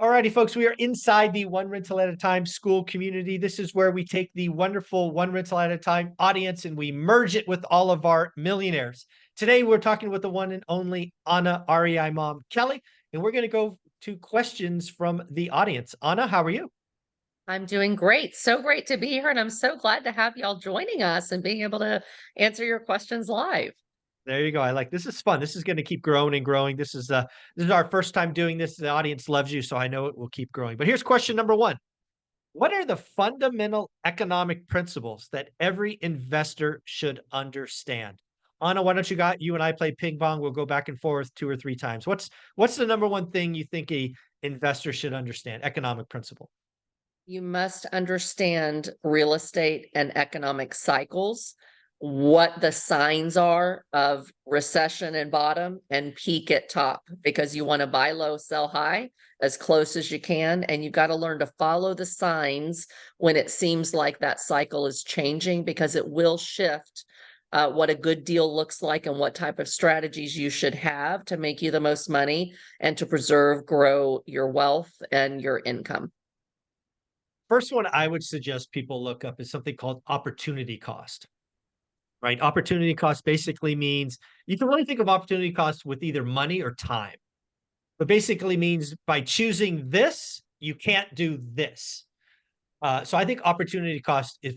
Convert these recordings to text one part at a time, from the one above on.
Alrighty, folks, we are inside the One Rental at a Time School Community. This is where we take the wonderful One Rental at a Time audience and we merge it with all of our millionaires. Today, we're talking with the one and only Anna REI mom, Kelly, and we're going to go to questions from the audience. Anna, how are you? I'm doing great. So great to be here. And I'm so glad to have y'all joining us and being able to answer your questions live. There you go. I like this is fun. This is going to keep growing and growing. This is our first time doing this. The audience loves you, so I know it will keep growing. But here's question number one. What are the fundamental economic principles that every investor should understand? Anna, why don't you and I play ping pong? We'll go back and forth two or three times. What's the number one thing you think a investor should understand? Economic principle. You must understand real estate and economic cycles, what the signs are of recession and bottom and peak at top, because you want to buy low, sell high as close as you can. And you've got to learn to follow the signs when it seems like that cycle is changing, because it will shift what a good deal looks like and what type of strategies you should have to make you the most money and to preserve, grow your wealth and your income. First one I would suggest people look up is something called opportunity cost. Right? Opportunity cost basically means you can really think of opportunity cost with either money or time. But basically means by choosing this, you can't do this. So I think opportunity cost is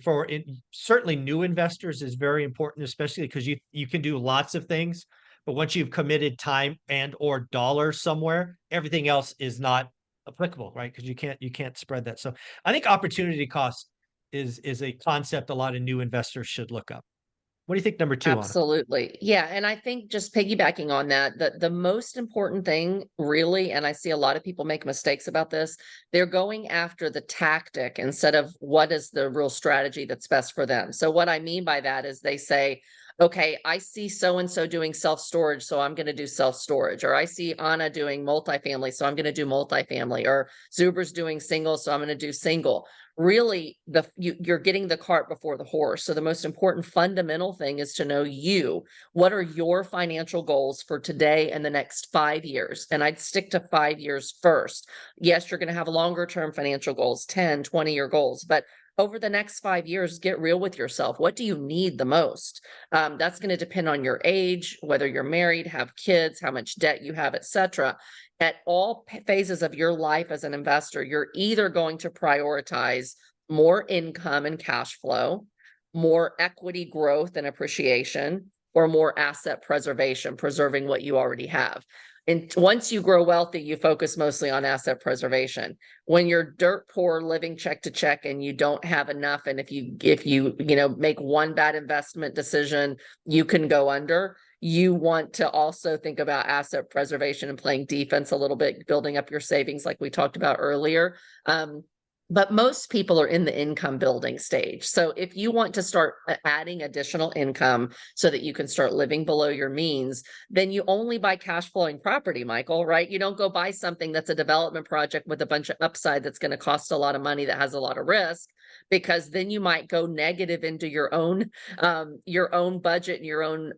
certainly new investors is very important, especially because you can do lots of things, but once you've committed time and or dollars somewhere, everything else is not applicable, right? Because you can't spread that. So I think opportunity cost is a concept a lot of new investors should look up. What do you think number two on it? Absolutely. Yeah, and I think just piggybacking on that, the most important thing really, and I see a lot of people make mistakes about this, they're going after the tactic instead of what is the real strategy that's best for them. So what I mean by that is they say, okay, I see so and so doing self-storage, so I'm going to do self-storage, or I see Anna doing multifamily, so I'm going to do multifamily, or Zuber's doing single, so I'm going to do single. Really, you're getting the cart before the horse. So the most important fundamental thing is to know you. What are your financial goals for today and the next 5 years? And I'd stick to 5 years first. Yes, you're going to have longer term financial goals, 10, 20-year goals, but over the next 5 years, get real with yourself. What do you need the most? That's going to depend on your age, whether you're married, have kids, how much debt you have, etc. At all phases of your life as an investor, you're either going to prioritize more income and cash flow, more equity growth and appreciation, or more asset preservation, preserving what you already have. And once you grow wealthy, you focus mostly on asset preservation. When you're dirt poor, living check to check, and you don't have enough, and if you make one bad investment decision, you can go under. You want to also think about asset preservation and playing defense a little bit, building up your savings like we talked about earlier. But most people are in the income building stage. So if you want to start adding additional income so that you can start living below your means, then you only buy cash flowing property, Michael, right? You don't go buy something that's a development project with a bunch of upside that's going to cost a lot of money that has a lot of risk, because then you might go negative into your own budget and your own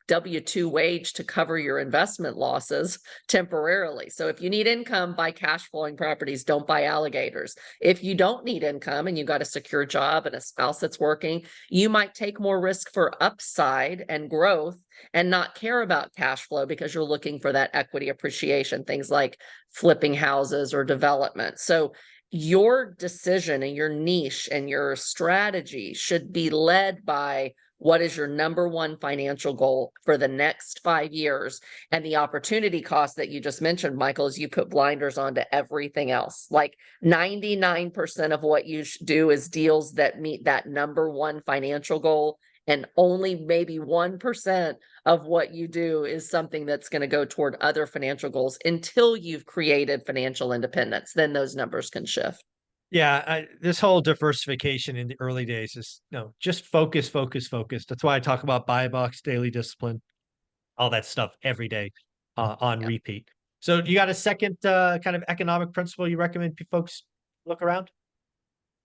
W-2 wage to cover your investment losses temporarily. So if you need income, buy cash flowing properties, don't buy alligators. If you don't need income and you got a secure job and a spouse that's working, you might take more risk for upside and growth and not care about cash flow because you're looking for that equity appreciation, things like flipping houses or development. So your decision and your niche and your strategy should be led by what is your number one financial goal for the next 5 years? And the opportunity cost that you just mentioned, Michael, is you put blinders onto everything else. Like 99% of what you do is deals that meet that number one financial goal. And only maybe 1% of what you do is something that's going to go toward other financial goals until you've created financial independence. Then those numbers can shift. Yeah, this whole diversification in the early days is no, just focus, focus, focus. That's why I talk about buy box, daily discipline, all that stuff every day on Yeah. repeat. So you got a second kind of economic principle you recommend folks look around?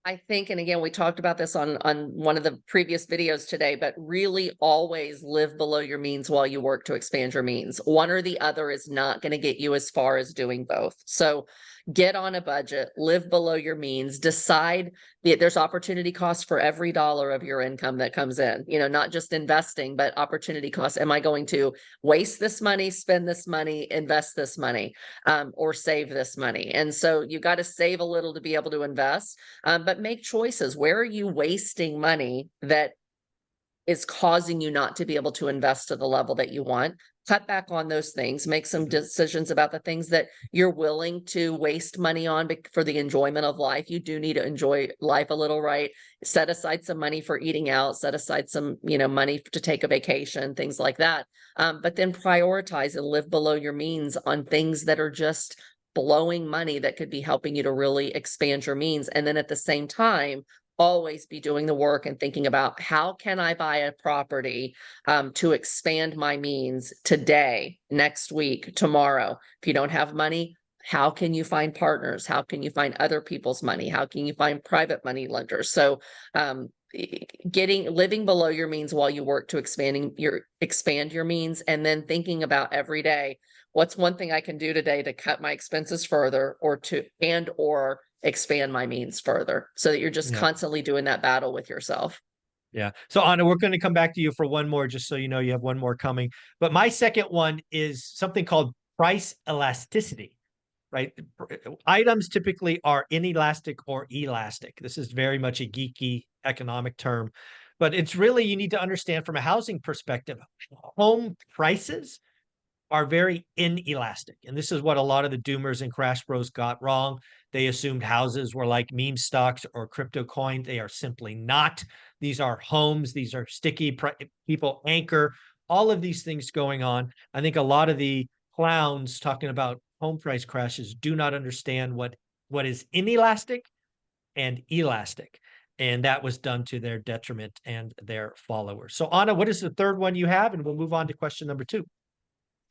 I think, and again, we talked about this on one of the previous videos today, but really always live below your means while you work to expand your means. One or the other is not going to get you as far as doing both. So get on a budget, live below your means, decide there's opportunity costs for every dollar of your income that comes in, not just investing, but opportunity costs. Am I going to waste this money, spend this money, invest this money, or save this money? And so you got to save a little to be able to invest, but make choices. Where are you wasting money that is causing you not to be able to invest to the level that you want? Cut back on those things, make some decisions about the things that you're willing to waste money on for the enjoyment of life. You do need to enjoy life a little, right? Set aside some money for eating out, set aside some, money to take a vacation, things like that. But then prioritize and live below your means on things that are just blowing money that could be helping you to really expand your means. And then at the same time, always be doing the work and thinking about how can I buy a property to expand my means today, next week, tomorrow. If you don't have money, how can you find partners? How can you find other people's money? How can you find private money lenders? So living below your means while you work to expand your means, and then thinking about every day, what's one thing I can do today to cut my expenses further or expand my means further, so that you're just constantly doing that battle with yourself. Yeah. So Anna, we're going to come back to you for one more, just so you know you have one more coming. But my second one is something called price elasticity, right? Items typically are inelastic or elastic. This is very much a geeky economic term, but it's really, you need to understand from a housing perspective, home prices are very inelastic. And this is what a lot of the doomers and crash bros got wrong. They assumed houses were like meme stocks or crypto coin. They are simply not. These are homes. These are sticky people anchor, all of these things going on. I think a lot of the clowns talking about home price crashes do not understand what is inelastic and elastic. And that was done to their detriment and their followers. So Anna, what is the third one you have? And we'll move on to question number 2.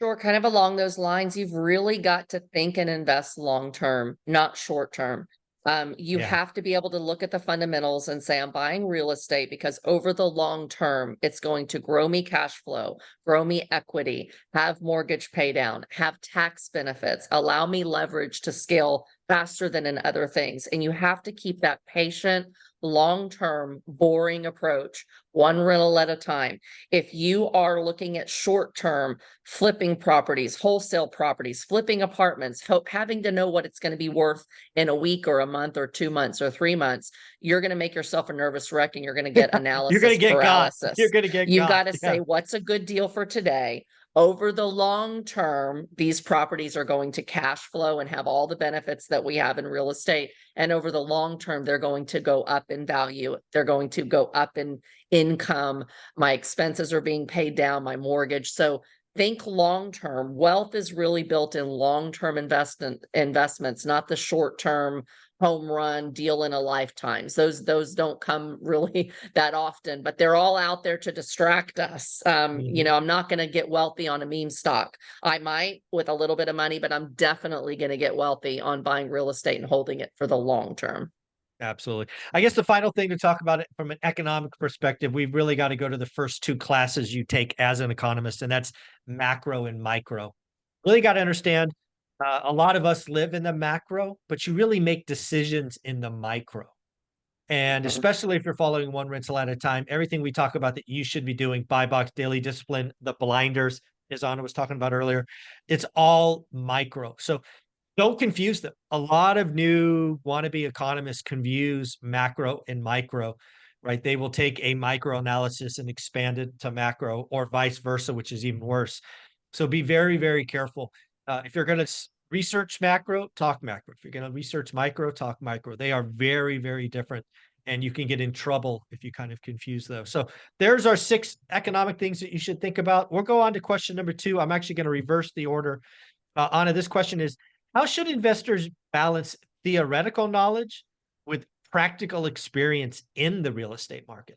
Sure, kind of along those lines, you've really got to think and invest long term, not short term. You Yeah. have to be able to look at the fundamentals and say, I'm buying real estate because over the long term, it's going to grow me cash flow, grow me equity, have mortgage pay down, have tax benefits, allow me leverage to scale faster than in other things. And you have to keep that patient, long-term, boring approach, one rental at a time. If you are looking at short-term, flipping properties, wholesale properties, flipping apartments, having to know what it's going to be worth in a week or a month or 2 months or 3 months, you're going to make yourself a nervous wreck and you're going to get You're going to analysis get paralysis. got. You're going to get You've got. got to say, what's a good deal for today? Over the long term, these properties are going to cash flow and have all the benefits that we have in real estate. And over the long term, they're going to go up in value. They're going to go up in income. My expenses are being paid down, my mortgage. So think long term. Wealth is really built in long term investments, not the short term home run deal in a lifetime. Those don't come really that often, but they're all out there to distract us. I'm not going to get wealthy on a meme stock. I might with a little bit of money, but I'm definitely going to get wealthy on buying real estate and holding it for the long term. Absolutely. I guess the final thing to talk about it from an economic perspective, we've really got to go to the first 2 classes you take as an economist, and that's macro and micro. Really got to understand, a lot of us live in the macro, but you really make decisions in the micro. And especially if you're following one rental at a time, everything we talk about that you should be doing, buy box, daily discipline, the blinders, as Anna was talking about earlier, it's all micro. So don't confuse them. A lot of new wannabe economists confuse macro and micro, right? They will take a micro analysis and expand it to macro, or vice versa, which is even worse. So be very, very careful. If you're going to research macro, talk macro. If you're going to research micro, talk micro. They are very, very different. And you can get in trouble if you kind of confuse those. So there's our 6 economic things that you should think about. We'll go on to question number 2. I'm actually going to reverse the order. Anna, this question is, how should investors balance theoretical knowledge with practical experience in the real estate market?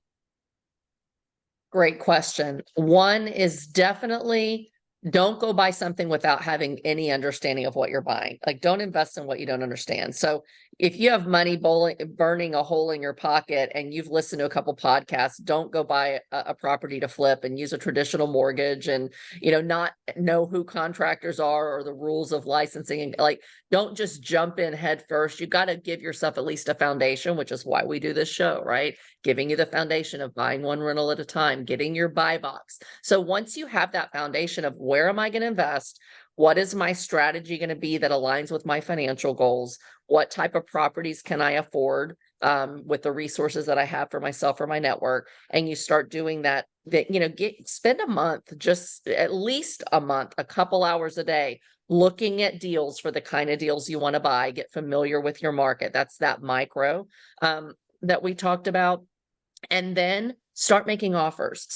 Great question. One is definitely don't go buy something without having any understanding of what you're buying. Like, don't invest in what you don't understand. So if you have money burning a hole in your pocket and you've listened to a couple podcasts, don't go buy a property to flip and use a traditional mortgage and, not know who contractors are or the rules of licensing. And like, don't just jump in head first. You got to give yourself at least a foundation, which is why we do this show, right? Giving you the foundation of buying one rental at a time, getting your buy box. So once you have that foundation of where am I going to invest? What is my strategy going to be that aligns with my financial goals? What type of properties can I afford with the resources that I have for myself or my network? And you start doing that, spend a month, just at least a month, a couple hours a day, looking at deals for the kind of deals you want to buy, get familiar with your market. That's that micro that we talked about. And then start making offers.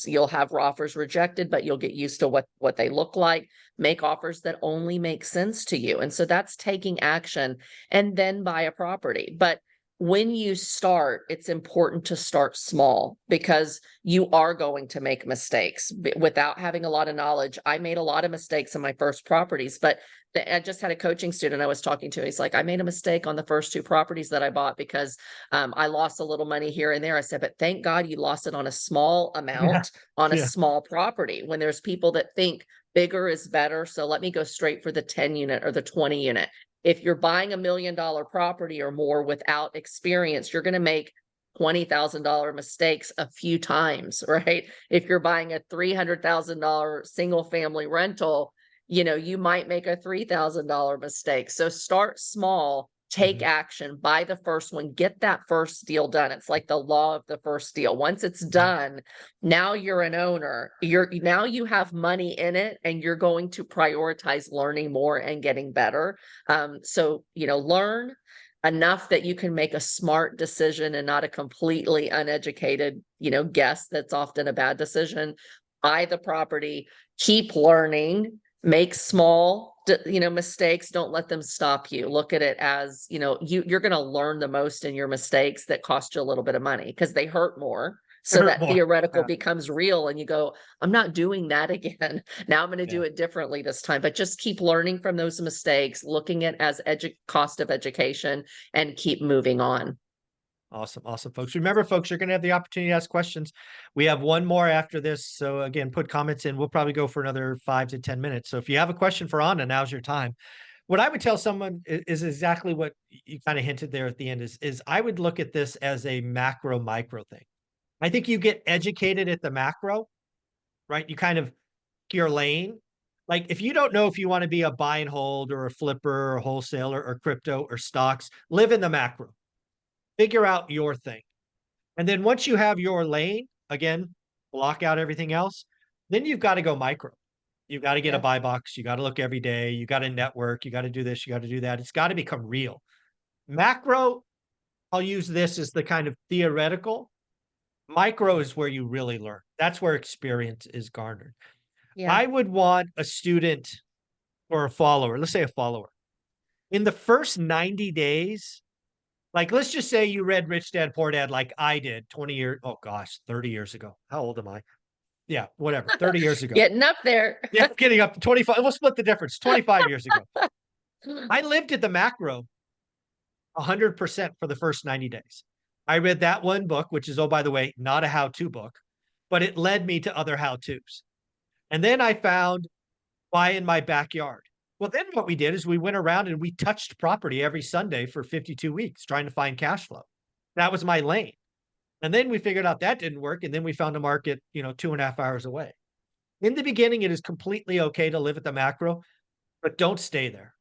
You'll have offers rejected, but you'll get used to what they look like. Make offers that only make sense to you. And so that's taking action, and then buy a property. But when you start, it's important to start small, because you are going to make mistakes without having a lot of knowledge. I made a lot of mistakes in my first properties, but I just had a coaching student I was talking to. He's like, I made a mistake on the first 2 properties that I bought because I lost a little money here and there. I said, but thank God you lost it on a small amount on a Yeah. small property, when there's people that think bigger is better. So let me go straight for the 10 unit or the 20 unit. If you're buying $1 million property or more without experience, you're going to make $20,000 mistakes a few times, right? If you're buying a $300,000 single family rental, you might make a $3,000 mistake. So start small, take action, buy the first one, get that first deal done. It's like the law of the first deal. Once it's done, now you're an owner. Now you have money in it, and you're going to prioritize learning more and getting better. So, learn enough that you can make a smart decision and not a completely uneducated, guess. That's often a bad decision. Buy the property, keep learning, make small, mistakes. Don't let them stop you. Look at it as, you're going to learn the most in your mistakes that cost you a little bit of money, because they hurt more. So Hurt that more. theoretical Yeah. becomes real, and you go, I'm not doing that again. Now I'm going to do it differently this time. But just keep learning from those mistakes, looking at as cost of education, and keep moving on. Awesome. Awesome, folks. Remember, folks, you're going to have the opportunity to ask questions. We have one more after this. So again, put comments in. We'll probably go for another 5 to 10 minutes. So if you have a question for Anna, now's your time. What I would tell someone is exactly what you kind of hinted there at the end is I would look at this as a macro micro thing. I think you get educated at the macro, right? You kind of your lane. Like if you don't know if you want to be a buy and hold or a flipper or wholesaler or crypto or stocks, live in the macro. Figure out your thing. And then once you have your lane, again, block out everything else, then you've got to go micro. You've got to get a Yeah. buy box. You got to look every day. You got to network. You got to do this. You got to do that. It's got to become real. Macro, I'll use this as the kind of theoretical. Micro is where you really learn. That's where experience is garnered. Yeah. I would want a student or a follower, let's say a follower, in the first 90 days, like, let's just say you read Rich Dad Poor Dad like I did 20 years, oh gosh, 30 years ago. How old am I? Yeah, whatever, 30 years ago. Getting up there. Yeah, getting up to 25. We'll split the difference. 25 years ago. I lived at the macro 100% for the first 90 days. I read that one book, which is, oh, by the way, not a how-to book, but it led me to other how-tos. And then I found buy in my backyard. Well, then what we did is we went around and we touched property every Sunday for 52 weeks trying to find cash flow. That was my lane. And then we figured out that didn't work. And then we found a market, 2.5 hours away. In the beginning, it is completely okay to live at the macro, but don't stay there.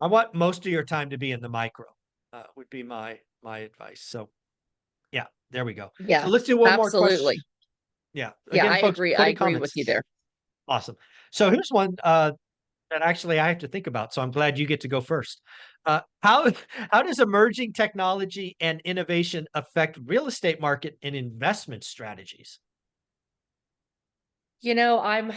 I want most of your time to be in the micro, would be my advice. So yeah, there we go. Yeah, So let's do one more question. absolutely. Yeah. Yeah, Again, I folks, agree. put I in agree with comments. you there. Awesome. So here's one that actually I have to think about. So I'm glad you get to go first. How does emerging technology and innovation affect real estate market and investment strategies? I'm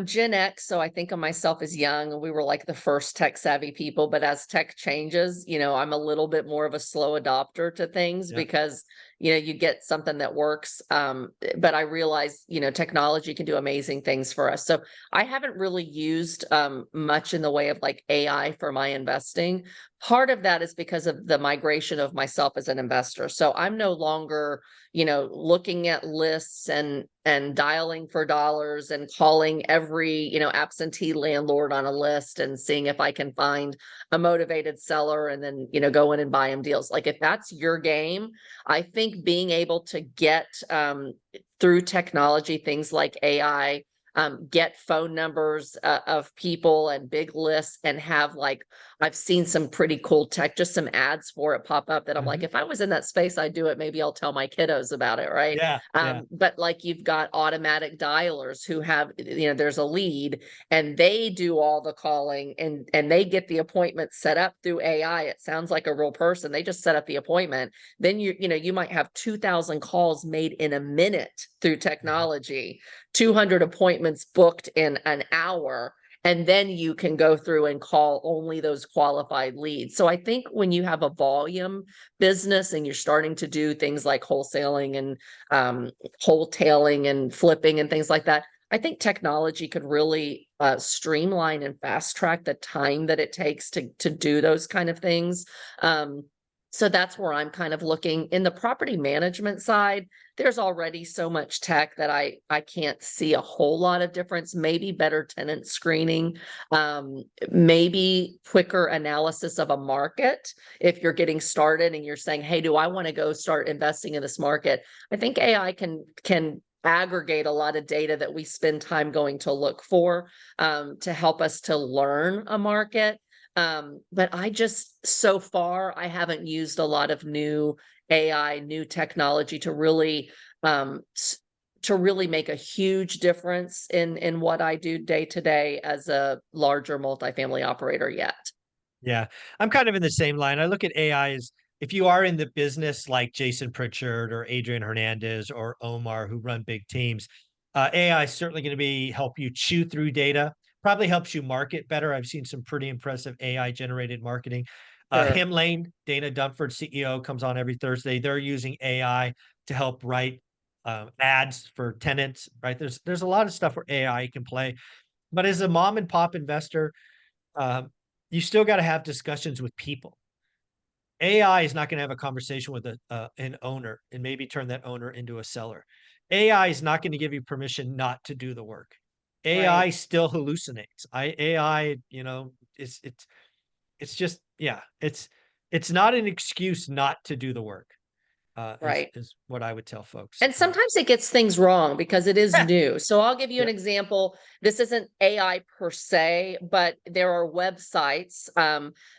Gen X, so I think of myself as young. We were like the first tech savvy people, but as tech changes, I'm a little bit more of a slow adopter to things Yeah. because, you get something that works. But I realize, technology can do amazing things for us. So I haven't really used much in the way of like AI for my investing. Part of that is because of the migration of myself as an investor. So I'm no longer, looking at lists and dialing for dollars and calling every, absentee landlord on a list and seeing if I can find a motivated seller and then, go in and buy them deals. Like if that's your game, I think being able to get through technology, things like AI, get phone numbers of people and big lists and have like, I've seen some pretty cool tech, just some ads for it pop up that I'm like, if I was in that space, I'd do it. Maybe I'll tell my kiddos about it. Right. Yeah. Yeah. But like you've got automatic dialers who have, there's a lead and they do all the calling and they get the appointment set up through AI. It sounds like a real person. They just set up the appointment. Then you might have 2,000 calls made in a minute through technology, 200 appointments booked in an hour, and then you can go through and call only those qualified leads. So I think when you have a volume business and you're starting to do things like wholesaling and wholetailing and flipping and things like that, I think technology could really streamline and fast track the time that it takes to do those kind of things. So that's where I'm kind of looking. In the property management side, there's already so much tech that I can't see a whole lot of difference. Maybe better tenant screening, maybe quicker analysis of a market. If you're getting started and you're saying, hey, do I want to go start investing in this market? I think AI can aggregate a lot of data that we spend time going to look for to help us to learn a market. But so far, I haven't used a lot of new AI, new technology to really make a huge difference in what I do day to day as a larger multifamily operator yet. Yeah. I'm kind of in the same line. I look at AI as if you are in the business like Jason Pritchard or Adrian Hernandez or Omar who run big teams, AI is certainly going to help you chew through data, probably helps you market better. I've seen some pretty impressive AI generated marketing. Sure. Himlane, Dana Dunford, CEO, comes on every Thursday. They're using AI to help write ads for tenants, right? There's a lot of stuff where AI can play. But as a mom and pop investor, um, you still got to have discussions with people. AI is not going to have a conversation with an owner and maybe turn that owner into a seller. AI is not going to give you permission not to do the work. Right. AI still hallucinates. AI, it's just yeah, it's not an excuse not to do the work. Is Right. is what I would tell folks. And sometimes it gets things wrong because it is Yeah, new. So I'll give you yeah, an example. This isn't AI per se, but there are websites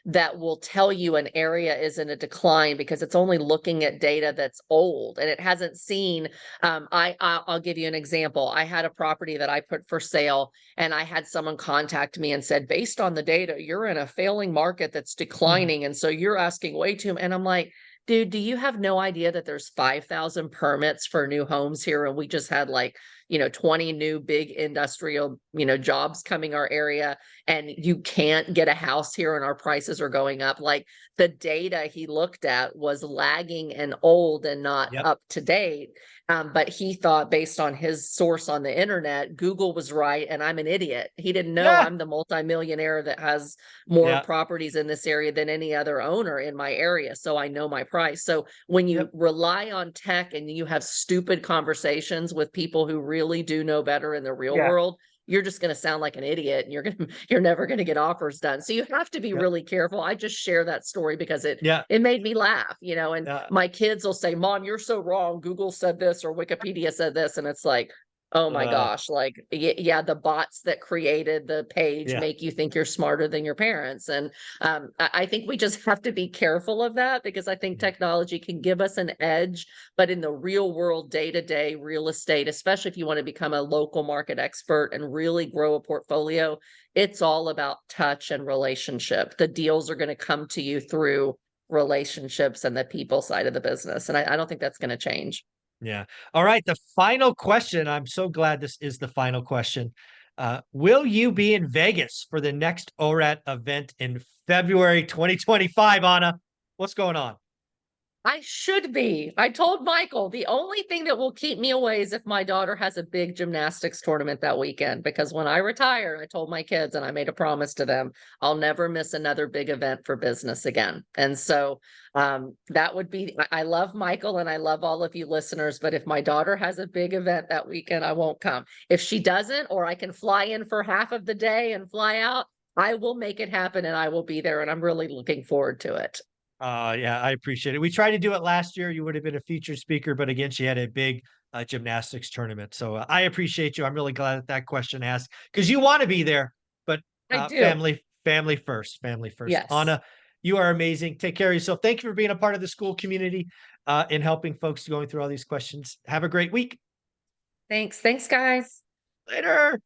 that will tell you an area is in a decline because it's only looking at data that's old and it hasn't seen. I'll give you an example. I had a property that I put for sale, and I had someone contact me and said, based on the data, you're in a failing market that's mhm, declining, and so you're asking way too. And I'm like, dude, do you have no idea that there's 5,000 permits for new homes here? And we just had like, 20 new big industrial, jobs coming our area, and you can't get a house here and our prices are going up. Like the data he looked at was lagging and old and not yep, up to date. But he thought based on his source on the internet, Google was right and I'm an idiot. He didn't know yeah, I'm the multimillionaire that has more yeah, properties in this area than any other owner in my area. So I know my price. So when you yep, rely on tech and you have stupid conversations with people who really do know better in the real yeah, world, you're just going to sound like an idiot and you're never going to get offers done. So you have to be yep, really careful. I just share that story because it yeah, it made me laugh, and yeah, my kids will say, "Mom, you're so wrong. Google said this or Wikipedia said this." And it's like, oh my uh, gosh, like yeah, the bots that created the page yeah, make you think you're smarter than your parents. And I think we just have to be careful of that because I think yeah, technology can give us an edge, but in the real world, day-to-day real estate, especially if you want to become a local market expert and really grow a portfolio, it's all about touch and relationship. The deals are going to come to you through relationships and the people side of the business. And I don't think that's going to change. yeah. All right, the final question. I'm so glad this is the final question. Will you be in Vegas for the next ORAT event in February 2025, Anna? What's going on? I should be. I told Michael the only thing that will keep me away is if my daughter has a big gymnastics tournament that weekend. Because when I retire, I told my kids and I made a promise to them, I'll never miss another big event for business again. And so that would be, I love Michael and I love all of you listeners, but if my daughter has a big event that weekend, I won't come. If she doesn't, or I can fly in for half of the day and fly out, I will make it happen and I will be there. And I'm really looking forward to it. Yeah, I appreciate it. We tried to do it last year. You would have been a featured speaker, but again, she had a big gymnastics tournament. So I appreciate you. I'm really glad that that question asked because you want to be there, but I do. family first, family first. Yes. Anna, you are amazing. Take care of yourself. Thank you for being a part of the Skool community and helping folks going through all these questions. Have a great week. Thanks. Thanks, guys. Later.